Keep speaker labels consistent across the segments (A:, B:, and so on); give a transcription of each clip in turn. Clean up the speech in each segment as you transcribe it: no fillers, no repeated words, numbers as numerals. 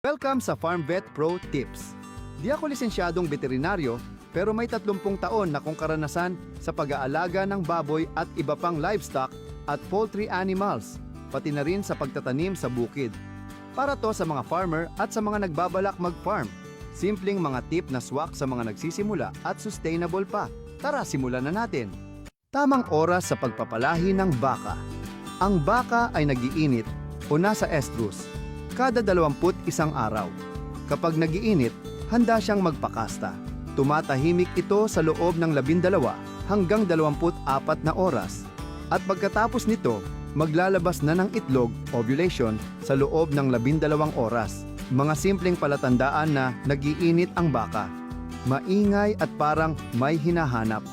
A: Welcome sa Farm Vet Pro Tips. Di ako lisensyadong veterinaryo pero may 30 taon na kong karanasan sa pag-aalaga ng baboy at iba pang livestock at poultry animals, pati na rin sa pagtatanim sa bukid. Para to sa mga farmer at sa mga nagbabalak mag-farm. Simpleng mga tip na swak sa mga nagsisimula at sustainable pa. Tara, simulan na natin. Tamang oras sa pagpapalahi ng baka. Ang baka ay nagiinit o nasa estrus kada 21 araw. Kapag nagiinit, handa siyang magpakasta. Tumatahimik ito sa loob ng 12 hanggang 24 na oras. At pagkatapos nito, maglalabas na ng itlog, ovulation, sa loob ng 12 oras. Mga simpleng palatandaan na nagiinit ang baka. Maingay at parang may hinahanap.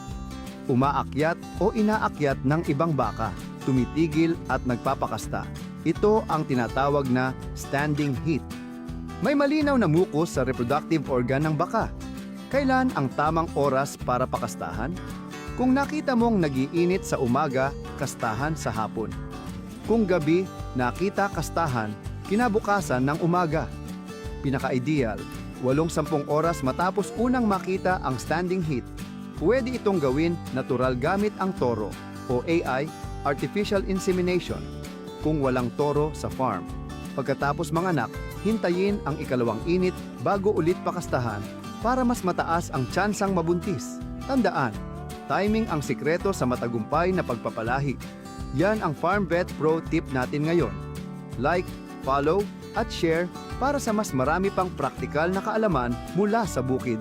A: Umaakyat o inaakyat ng ibang baka, tumitigil at nagpapakasta. Ito ang tinatawag na standing heat. May malinaw na mucus sa reproductive organ ng baka. Kailan ang tamang oras para pakastahan? Kung nakita mong nagiinit sa umaga, kastahan sa hapon. Kung gabi, nakita kastahan, kinabukasan ng umaga. Pinaka-ideal, 8-10 oras matapos unang makita ang standing heat. Pwede itong gawin natural gamit ang toro o AI, artificial insemination, kung walang toro sa farm. Pagkatapos manganak, hintayin ang ikalawang init bago ulit pakastahan para mas mataas ang tsansang mabuntis. Tandaan, timing ang sikreto sa matagumpay na pagpapalahi. Yan ang Farm Vet Pro tip natin ngayon. Like, follow, at share para sa mas marami pang praktikal na kaalaman mula sa bukid.